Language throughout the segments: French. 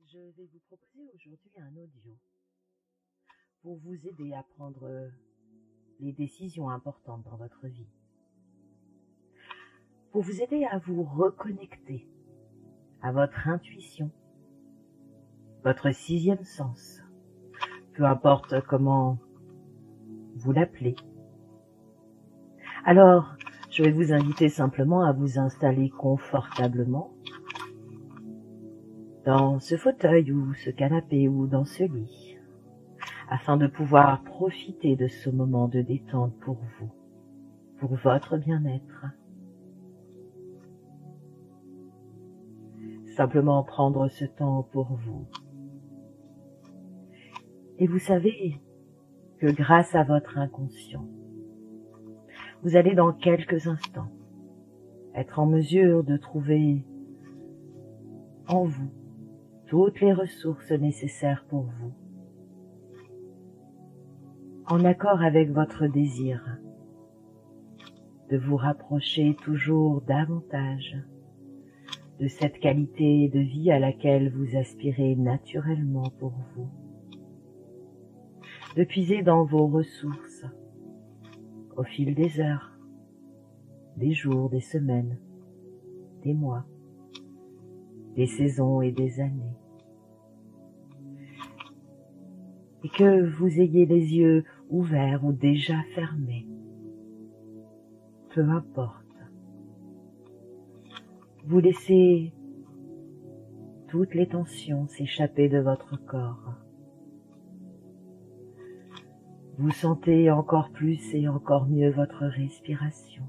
Je vais vous proposer aujourd'hui un audio pour vous aider à prendre les décisions importantes dans votre vie, pour vous aider à vous reconnecter à votre intuition, votre sixième sens, peu importe comment vous l'appelez. Alors, je vais vous inviter simplement à vous installer confortablement dans ce fauteuil ou ce canapé ou dans ce lit, afin de pouvoir profiter de ce moment de détente pour vous, pour votre bien-être. Simplement prendre ce temps pour vous. Et vous savez que grâce à votre inconscient, vous allez dans quelques instants être en mesure de trouver en vous toutes les ressources nécessaires pour vous, en accord avec votre désir de vous rapprocher toujours davantage de cette qualité de vie à laquelle vous aspirez naturellement pour vous, de puiser dans vos ressources au fil des heures, des jours, des semaines, des mois, des saisons et des années. Et que vous ayez les yeux ouverts ou déjà fermés, peu importe. Vous laissez toutes les tensions s'échapper de votre corps. Vous sentez encore plus et encore mieux votre respiration.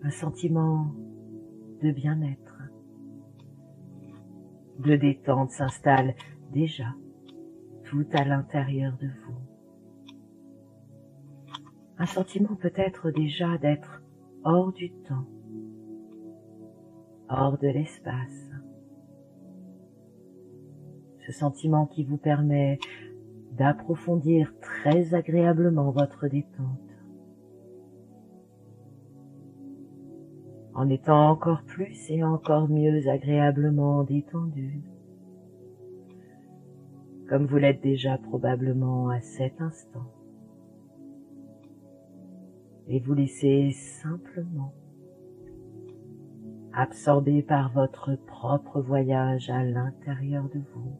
Un sentiment de bien-être, de détente s'installe déjà tout à l'intérieur de vous. Un sentiment peut-être déjà d'être hors du temps, hors de l'espace. Ce sentiment qui vous permet d'approfondir très agréablement votre détente, en étant encore plus et encore mieux agréablement détendu, comme vous l'êtes déjà probablement à cet instant. Et vous laissez simplement absorber par votre propre voyage à l'intérieur de vous.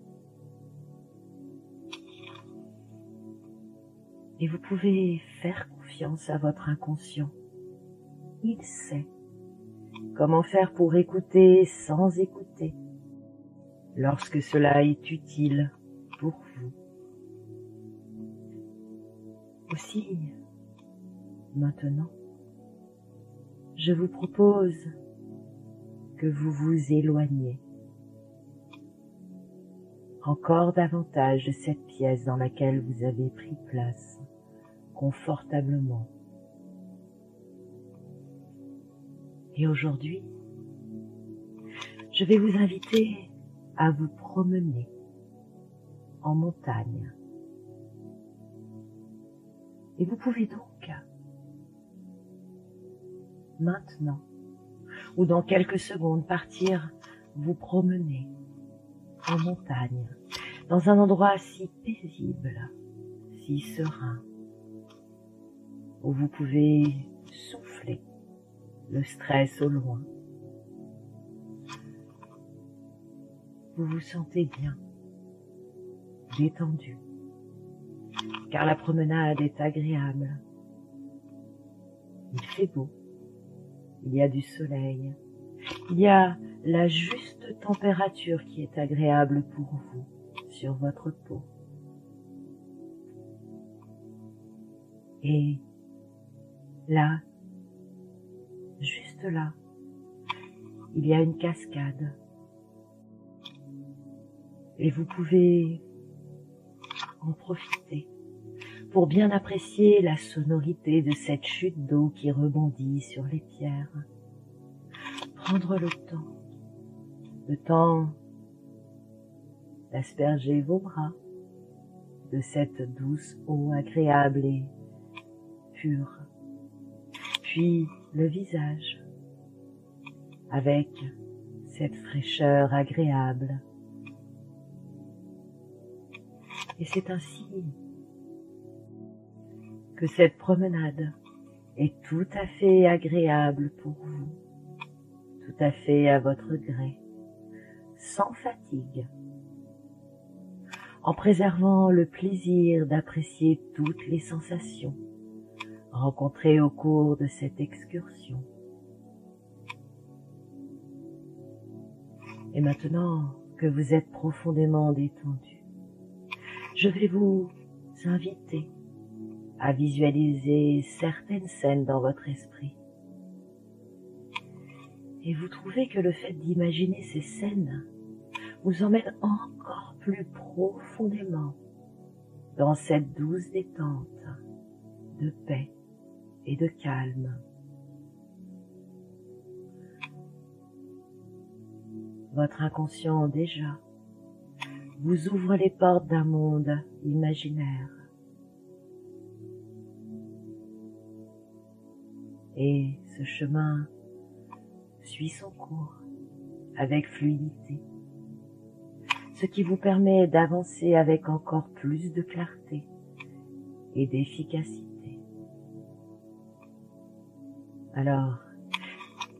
Et vous pouvez faire confiance à votre inconscient. Il sait comment faire pour écouter sans écouter, lorsque cela est utile pour vous. Aussi, maintenant, je vous propose que vous vous éloigniez encore davantage de cette pièce dans laquelle vous avez pris place confortablement. Et aujourd'hui, je vais vous inviter à vous promener en montagne. Et vous pouvez donc, maintenant, ou dans quelques secondes, partir vous promener en montagne, dans un endroit si paisible, si serein, où vous pouvez souffler le stress au loin. Vous vous sentez bien, détendu, car la promenade est agréable. Il fait beau, il y a du soleil, il y a la juste température qui est agréable pour vous sur votre peau. Et là, juste là, il y a une cascade. Et vous pouvez en profiter pour bien apprécier la sonorité de cette chute d'eau qui rebondit sur les pierres. Prendre le temps d'asperger vos bras de cette douce eau agréable et pure, puis le visage, avec cette fraîcheur agréable. Et c'est ainsi que cette promenade est tout à fait agréable pour vous, tout à fait à votre gré, sans fatigue, en préservant le plaisir d'apprécier toutes les sensations rencontrées au cours de cette excursion. Et maintenant que vous êtes profondément détendu, je vais vous inviter à visualiser certaines scènes dans votre esprit. Et vous trouvez que le fait d'imaginer ces scènes vous emmène encore plus profondément dans cette douce détente de paix et de calme. Votre inconscient déjà vous ouvre les portes d'un monde imaginaire. Et ce chemin suit son cours avec fluidité, ce qui vous permet d'avancer avec encore plus de clarté et d'efficacité. Alors,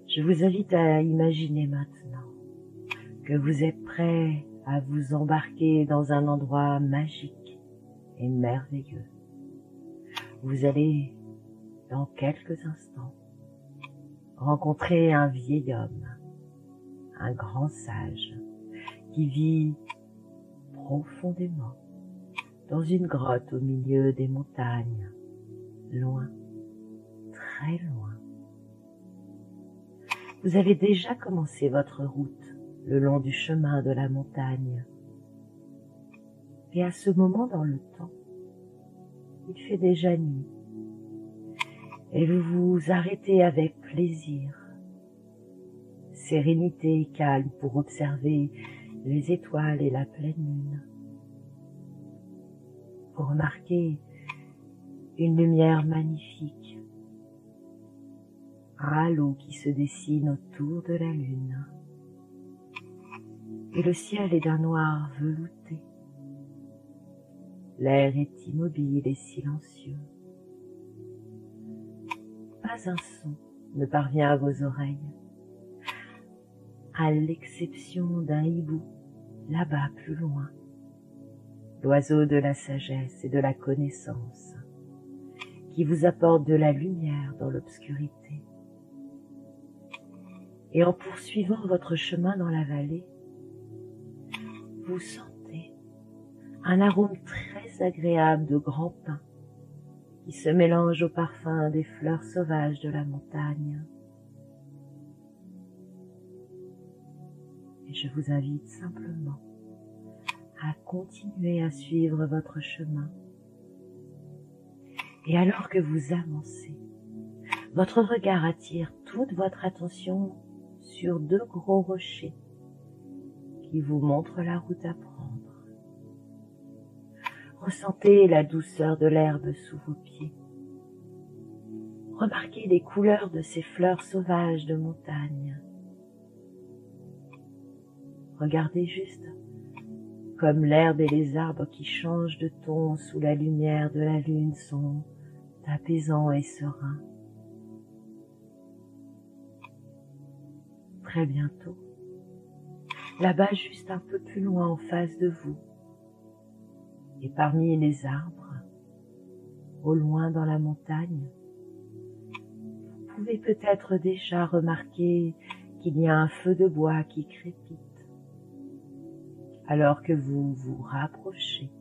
je vous invite à imaginer maintenant que vous êtes prêt à vous embarquer dans un endroit magique et merveilleux. Vous allez, dans quelques instants, rencontrer un vieil homme, un grand sage, qui vit profondément dans une grotte au milieu des montagnes, loin, très loin. Vous avez déjà commencé votre route le long du chemin de la montagne. Et à ce moment dans le temps, il fait déjà nuit. Et vous vous arrêtez avec plaisir, sérénité et calme pour observer les étoiles et la pleine lune. Vous remarquez une lumière magnifique, un halo qui se dessine autour de la lune. Et le ciel est d'un noir velouté. L'air est immobile et silencieux. Pas un son ne parvient à vos oreilles, à l'exception d'un hibou, là-bas plus loin, l'oiseau de la sagesse et de la connaissance, qui vous apporte de la lumière dans l'obscurité. Et en poursuivant votre chemin dans la vallée, vous sentez un arôme très agréable de grand pin qui se mélange au parfum des fleurs sauvages de la montagne. Et je vous invite simplement à continuer à suivre votre chemin. Et alors que vous avancez, votre regard attire toute votre attention sur deux gros rochers qui vous montrent la route à prendre. Ressentez la douceur de l'herbe sous vos pieds. Remarquez les couleurs de ces fleurs sauvages de montagne. Regardez juste comme l'herbe et les arbres qui changent de ton sous la lumière de la lune sont apaisants et sereins. Très bientôt, là-bas juste un peu plus loin en face de vous, et parmi les arbres, au loin dans la montagne, vous pouvez peut-être déjà remarquer qu'il y a un feu de bois qui crépite, alors que vous vous rapprochez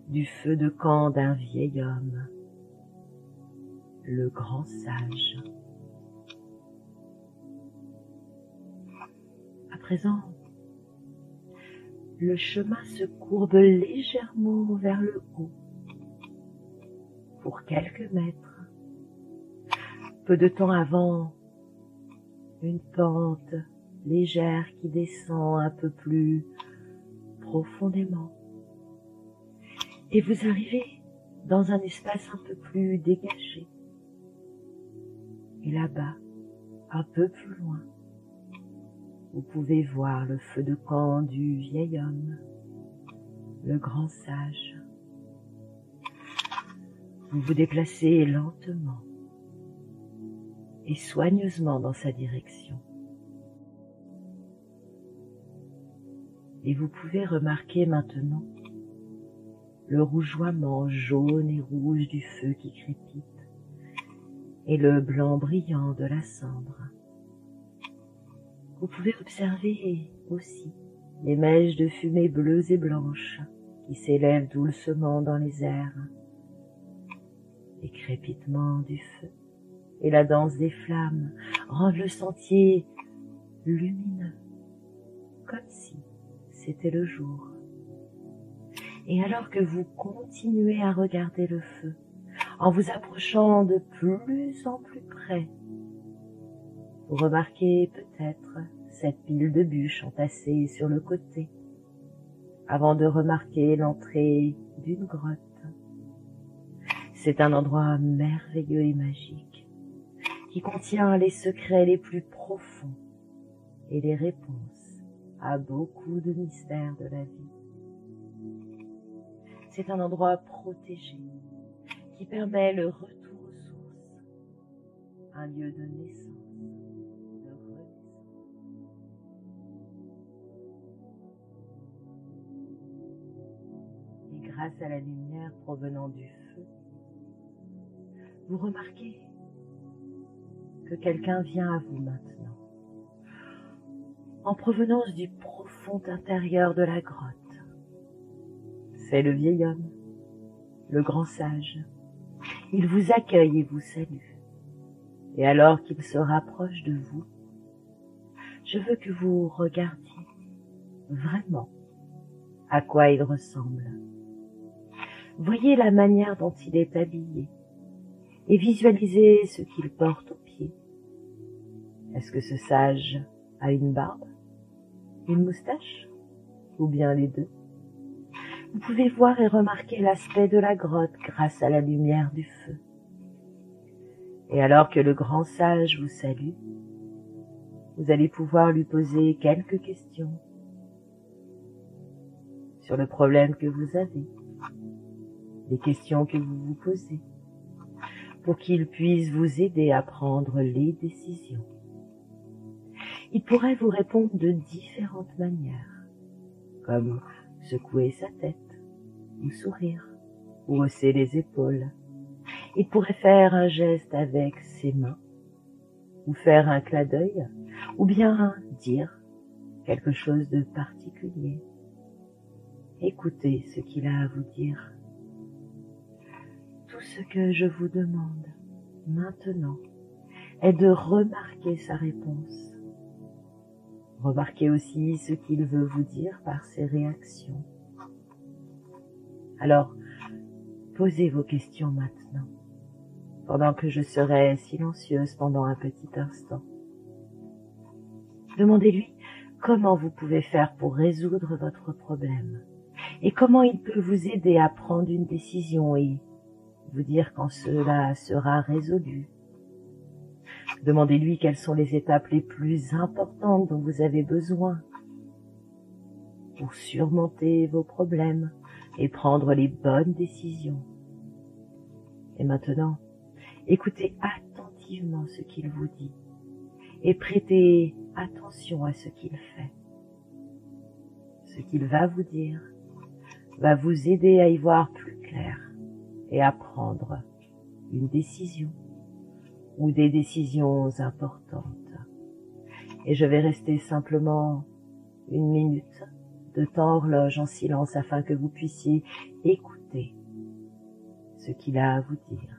du feu de camp d'un vieil homme, le grand sage. À présent, le chemin se courbe légèrement vers le haut, pour quelques mètres. Peu de temps avant, une pente légère qui descend un peu plus profondément. Et vous arrivez dans un espace un peu plus dégagé. Et là-bas, un peu plus loin, vous pouvez voir le feu de camp du vieil homme, le grand sage. Vous vous déplacez lentement et soigneusement dans sa direction. Et vous pouvez remarquer maintenant le rougeoiement jaune et rouge du feu qui crépite et le blanc brillant de la cendre. Vous pouvez observer aussi les mèches de fumée bleues et blanches qui s'élèvent doucement dans les airs, les crépitements du feu et la danse des flammes rendent le sentier lumineux, comme si c'était le jour. Et alors que vous continuez à regarder le feu, en vous approchant de plus en plus près, vous remarquez peut-être cette pile de bûches entassées sur le côté, avant de remarquer l'entrée d'une grotte. C'est un endroit merveilleux et magique, qui contient les secrets les plus profonds et les réponses à beaucoup de mystères de la vie. C'est un endroit protégé, qui permet le retour aux sources, un lieu de naissance, de renaissance. Et grâce à la lumière provenant du feu, vous remarquez que quelqu'un vient à vous maintenant, en provenance du profond intérieur de la grotte. C'est le vieil homme, le grand sage. Il vous accueille et vous salue. Et alors qu'il se rapproche de vous, je veux que vous regardiez vraiment à quoi il ressemble. Voyez la manière dont il est habillé et visualisez ce qu'il porte aux pieds. Est-ce que ce sage a une barbe, une moustache, ou bien les deux? Vous pouvez voir et remarquer l'aspect de la grotte grâce à la lumière du feu. Et alors que le grand sage vous salue, vous allez pouvoir lui poser quelques questions sur le problème que vous avez, les questions que vous vous posez, pour qu'il puisse vous aider à prendre les décisions. Il pourrait vous répondre de différentes manières, comme secouer sa tête, ou sourire, ou hausser les épaules. Il pourrait faire un geste avec ses mains, ou faire un clin d'œil, ou bien dire quelque chose de particulier. Écoutez ce qu'il a à vous dire. Tout ce que je vous demande maintenant est de remarquer sa réponse. Remarquez aussi ce qu'il veut vous dire par ses réactions. Alors, posez vos questions maintenant, pendant que je serai silencieuse pendant un petit instant. Demandez-lui comment vous pouvez faire pour résoudre votre problème et comment il peut vous aider à prendre une décision et vous dire quand cela sera résolu. Demandez-lui quelles sont les étapes les plus importantes dont vous avez besoin pour surmonter vos problèmes et prendre les bonnes décisions. Et maintenant, écoutez attentivement ce qu'il vous dit et prêtez attention à ce qu'il fait. Ce qu'il va vous dire va vous aider à y voir plus clair et à prendre une décision ou des décisions importantes. Et je vais rester simplement 1 minute de temps horloge en silence afin que vous puissiez écouter ce qu'il a à vous dire.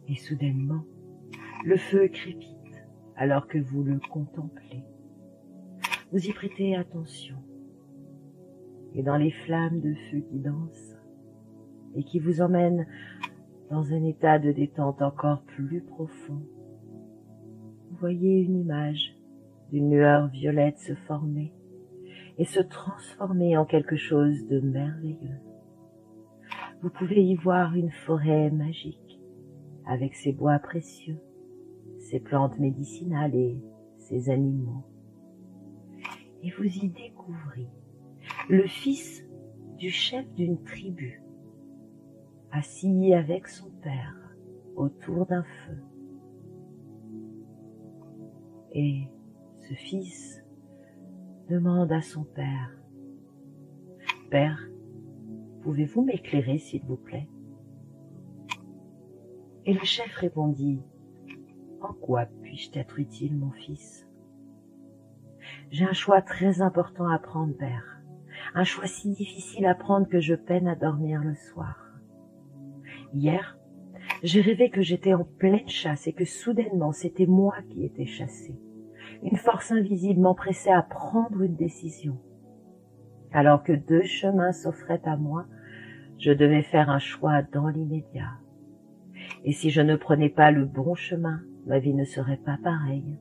Et soudainement, le feu crépite alors que vous le contemplez. Vous y prêtez attention. Et dans les flammes de feu qui dansent et qui vous emmènent dans un état de détente encore plus profond, vous voyez une image d'une lueur violette se former et se transformer en quelque chose de merveilleux. Vous pouvez y voir une forêt magique avec ses bois précieux, ses plantes médicinales et ses animaux. Et vous y découvrez le fils du chef d'une tribu, assis avec son père autour d'un feu. Et ce fils demande à son père, « Père, pouvez-vous m'éclairer s'il vous plaît ?» Et le chef répondit, « En quoi puis-je t'être utile, mon fils ? J'ai un choix très important à prendre, père. Un choix si difficile à prendre que je peine à dormir le soir. Hier, j'ai rêvé que j'étais en pleine chasse et que soudainement c'était moi qui étais chassé. Une force invisible m'empressait à prendre une décision. Alors que deux chemins s'offraient à moi, je devais faire un choix dans l'immédiat. Et si je ne prenais pas le bon chemin, ma vie ne serait pas pareille.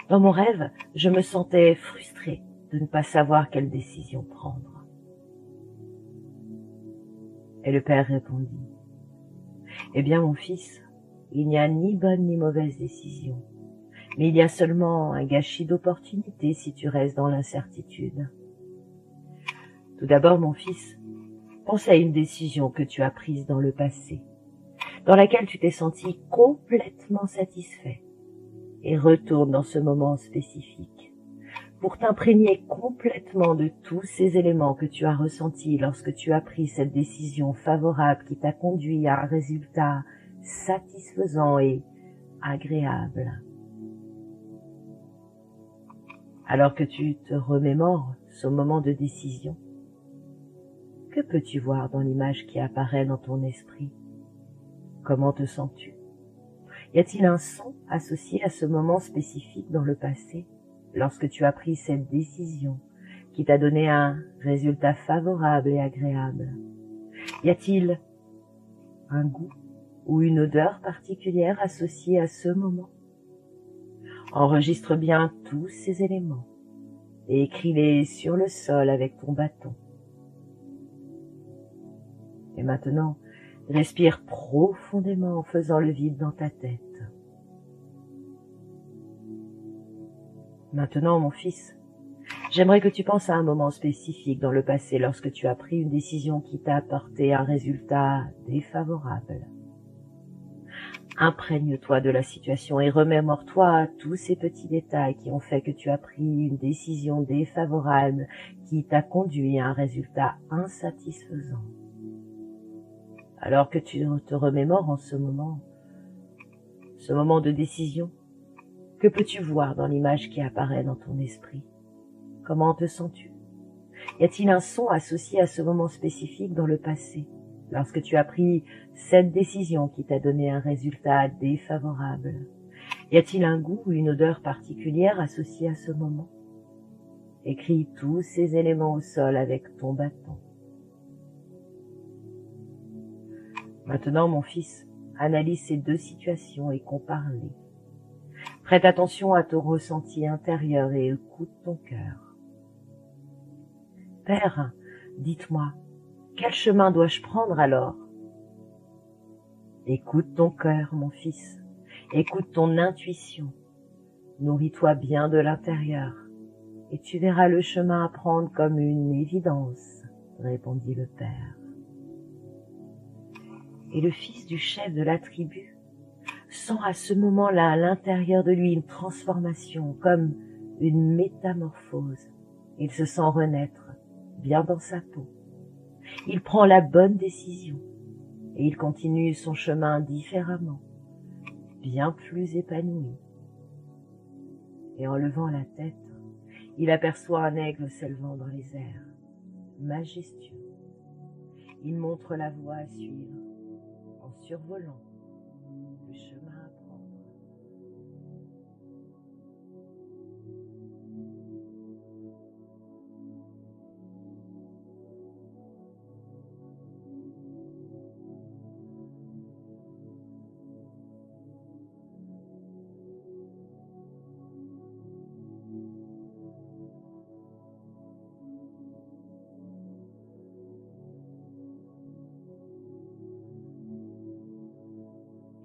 Dans mon rêve, je me sentais frustrée de ne pas savoir quelle décision prendre. » Et le père répondit, « Eh bien, mon fils, il n'y a ni bonne ni mauvaise décision, mais il y a seulement un gâchis d'opportunités si tu restes dans l'incertitude. Tout d'abord, mon fils, pense à une décision que tu as prise dans le passé, dans laquelle tu t'es senti complètement satisfait, et retourne dans ce moment spécifique pour t'imprégner complètement de tous ces éléments que tu as ressentis lorsque tu as pris cette décision favorable qui t'a conduit à un résultat satisfaisant et agréable. Alors que tu te remémores ce moment de décision, que peux-tu voir dans l'image qui apparaît dans ton esprit? Comment te sens-tu? Y a-t-il un son associé à ce moment spécifique dans le passé, lorsque tu as pris cette décision qui t'a donné un résultat favorable et agréable? Y a-t-il un goût ou une odeur particulière associée à ce moment? Enregistre bien tous ces éléments et écris-les sur le sol avec ton bâton. Et maintenant, respire profondément en faisant le vide dans ta tête. Maintenant, mon fils, j'aimerais que tu penses à un moment spécifique dans le passé lorsque tu as pris une décision qui t'a apporté un résultat défavorable. Imprègne-toi de la situation et remémore-toi tous ces petits détails qui ont fait que tu as pris une décision défavorable qui t'a conduit à un résultat insatisfaisant. Alors que tu te remémores en ce moment de décision, que peux-tu voir dans l'image qui apparaît dans ton esprit? Comment te sens-tu? Y a-t-il un son associé à ce moment spécifique dans le passé, lorsque tu as pris cette décision qui t'a donné un résultat défavorable? Y a-t-il un goût ou une odeur particulière associée à ce moment? Écris tous ces éléments au sol avec ton bâton. Maintenant, mon fils, analyse ces deux situations et compare-les. Prête attention à ton ressenti intérieur et écoute ton cœur. Père, dites-moi, quel chemin dois-je prendre alors? Écoute ton cœur, mon fils. Écoute ton intuition. Nourris-toi bien de l'intérieur et tu verras le chemin à prendre comme une évidence, répondit le père. Et le fils du chef de la tribu sent à ce moment-là à l'intérieur de lui une transformation, comme une métamorphose. Il se sent renaître bien dans sa peau. Il prend la bonne décision et il continue son chemin différemment, bien plus épanoui. Et en levant la tête, il aperçoit un aigle s'élevant dans les airs, majestueux. Il montre la voie à suivre en survolant le chemin à prendre.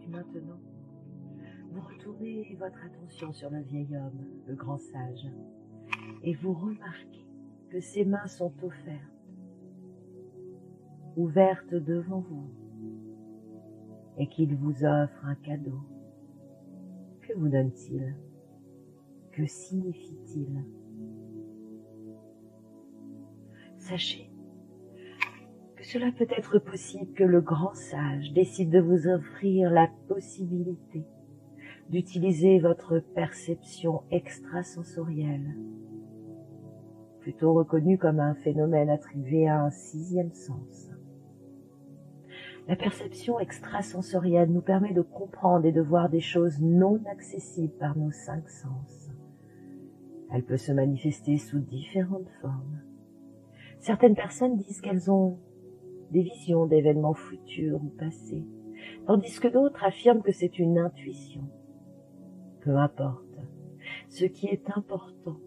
Et maintenant, vous retournez votre attention sur le vieil homme, le grand sage, et vous remarquez que ses mains sont ouvertes devant vous, et qu'il vous offre un cadeau. Que vous donne-t-il? Que signifie-t-il? Sachez que cela peut être possible que le grand sage décide de vous offrir la possibilité d'utiliser votre perception extrasensorielle, plutôt reconnue comme un phénomène attribué à un sixième sens. La perception extrasensorielle nous permet de comprendre et de voir des choses non accessibles par nos cinq sens. Elle peut se manifester sous différentes formes. Certaines personnes disent qu'elles ont des visions d'événements futurs ou passés, tandis que d'autres affirment que c'est une intuition. Peu importe, ce qui est important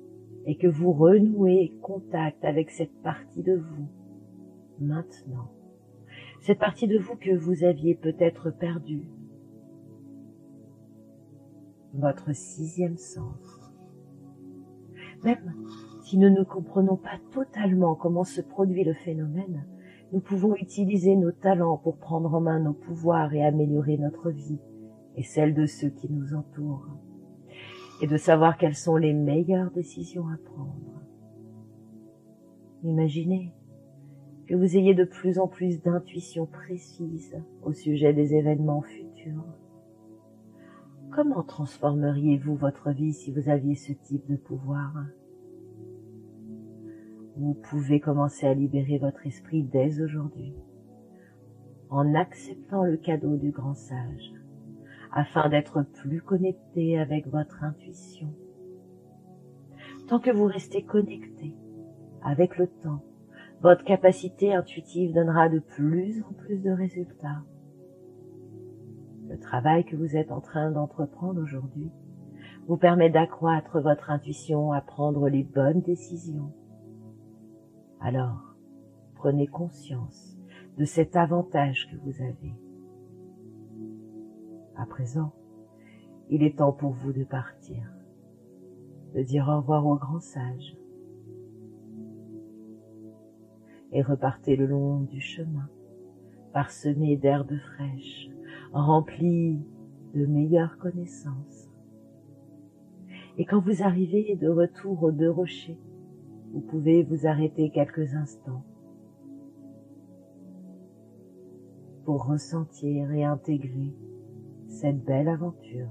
est que vous renouez contact avec cette partie de vous, maintenant. Cette partie de vous que vous aviez peut-être perdue. Votre sixième sens. Même si nous ne comprenons pas totalement comment se produit le phénomène, nous pouvons utiliser nos talents pour prendre en main nos pouvoirs et améliorer notre vie et celle de ceux qui nous entourent, et de savoir quelles sont les meilleures décisions à prendre. Imaginez que vous ayez de plus en plus d'intuition précise au sujet des événements futurs. Comment transformeriez-vous votre vie si vous aviez ce type de pouvoir? Vous pouvez commencer à libérer votre esprit dès aujourd'hui, en acceptant le cadeau du grand sage, afin d'être plus connecté avec votre intuition. Tant que vous restez connecté, avec le temps, votre capacité intuitive donnera de plus en plus de résultats. Le travail que vous êtes en train d'entreprendre aujourd'hui vous permet d'accroître votre intuition à prendre les bonnes décisions. Alors, prenez conscience de cet avantage que vous avez. À présent, il est temps pour vous de partir, de dire au revoir au grand sage, et repartez le long du chemin, parsemé d'herbes fraîches, rempli de meilleures connaissances. Et quand vous arrivez de retour aux deux rochers, vous pouvez vous arrêter quelques instants pour ressentir et intégrer cette belle aventure.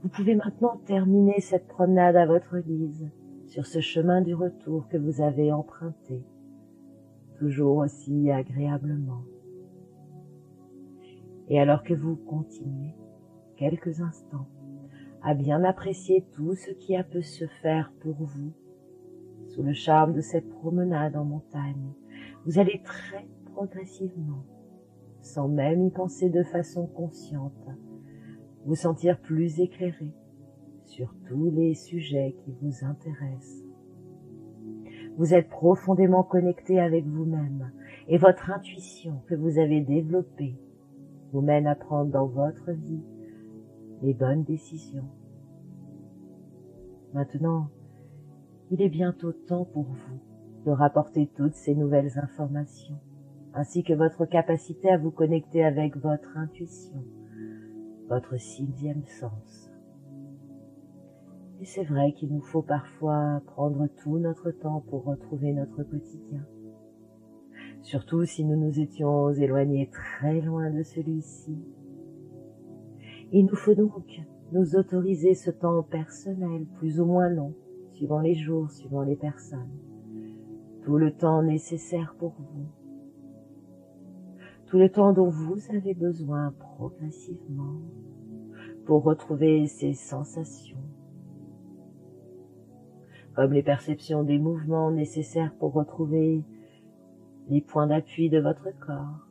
Vous pouvez maintenant terminer cette promenade à votre guise sur ce chemin du retour que vous avez emprunté, toujours aussi agréablement. Et alors que vous continuez quelques instants à bien apprécier tout ce qui a pu se faire pour vous, sous le charme de cette promenade en montagne, vous allez très progressivement, sans même y penser de façon consciente, vous sentir plus éclairé sur tous les sujets qui vous intéressent. Vous êtes profondément connecté avec vous-même et votre intuition que vous avez développée vous mène à prendre dans votre vie les bonnes décisions. Maintenant, il est bientôt temps pour vous de rapporter toutes ces nouvelles informations, ainsi que votre capacité à vous connecter avec votre intuition, votre sixième sens. Et c'est vrai qu'il nous faut parfois prendre tout notre temps pour retrouver notre quotidien, surtout si nous nous étions éloignés très loin de celui-ci. Il nous faut donc nous autoriser ce temps personnel, plus ou moins long, suivant les jours, suivant les personnes, tout le temps nécessaire pour vous. tout le temps dont vous avez besoin progressivement pour retrouver ces sensations, comme les perceptions des mouvements nécessaires pour retrouver les points d'appui de votre corps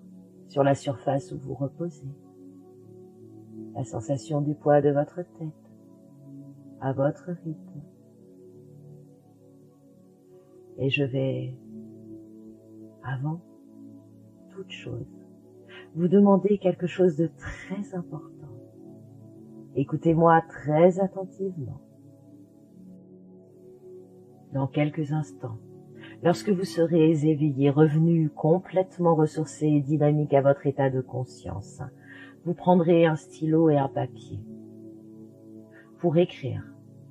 sur la surface où vous reposez, la sensation du poids de votre tête à votre rythme. Et je vais, avant toute chose, vous demander quelque chose de très important. Écoutez-moi très attentivement. Dans quelques instants, lorsque vous serez éveillé, revenu, complètement ressourcé et dynamique à votre état de conscience, vous prendrez un stylo et un papier pour écrire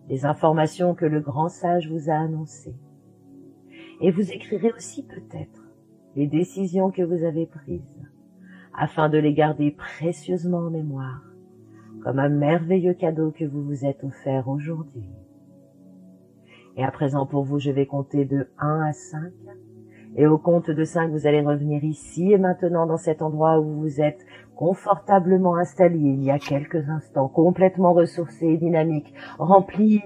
les informations que le grand sage vous a annoncées. Et vous écrirez aussi peut-être les décisions que vous avez prises, afin de les garder précieusement en mémoire, comme un merveilleux cadeau que vous vous êtes offert aujourd'hui. Et à présent pour vous, je vais compter de 1 à 5. Et au compte de 5, vous allez revenir ici et maintenant dans cet endroit où vous vous êtes confortablement installé il y a quelques instants, complètement ressourcé et dynamique, rempli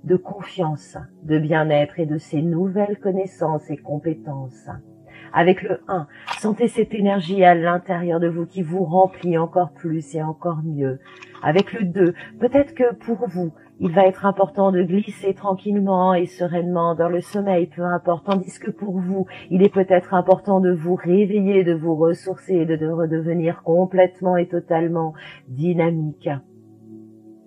de confiance, de bien-être et de ces nouvelles connaissances et compétences. Avec le 1, sentez cette énergie à l'intérieur de vous qui vous remplit encore plus et encore mieux. Avec le 2, peut-être que pour vous, il va être important de glisser tranquillement et sereinement dans le sommeil, peu importe, tandis que pour vous, il est peut-être important de vous réveiller, de vous ressourcer et de redevenir complètement et totalement dynamique.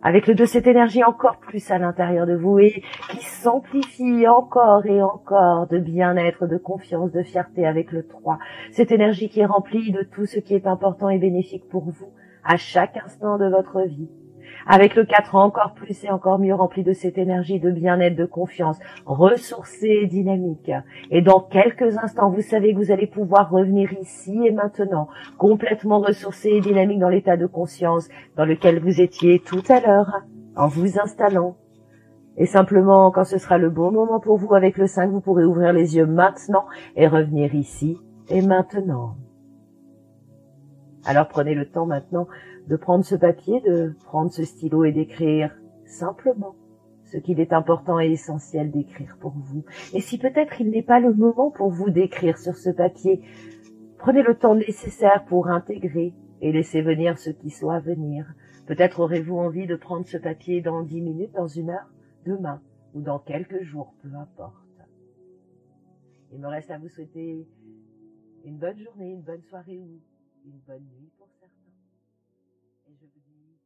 Avec le 2, cette énergie encore plus à l'intérieur de vous et qui s'amplifie encore et encore de bien-être, de confiance, de fierté. Avec le 3, cette énergie qui est remplie de tout ce qui est important et bénéfique pour vous à chaque instant de votre vie. Avec le 4, encore plus et encore mieux rempli de cette énergie de bien-être, de confiance, ressourcée et dynamique. Et dans quelques instants, vous savez que vous allez pouvoir revenir ici et maintenant, complètement ressourcé et dynamique dans l'état de conscience dans lequel vous étiez tout à l'heure, en vous installant. Et simplement, quand ce sera le bon moment pour vous, avec le 5, vous pourrez ouvrir les yeux maintenant et revenir ici et maintenant. Alors prenez le temps maintenant de prendre ce papier, de prendre ce stylo et d'écrire simplement ce qu'il est important et essentiel d'écrire pour vous. Et si peut-être il n'est pas le moment pour vous d'écrire sur ce papier, prenez le temps nécessaire pour intégrer et laisser venir ce qui soit à venir. Peut-être aurez-vous envie de prendre ce papier dans 10 minutes, dans 1 heure, demain ou dans quelques jours, peu importe. Il me reste à vous souhaiter une bonne journée, une bonne soirée ou une bonne nuit pour certains. Et je vous dis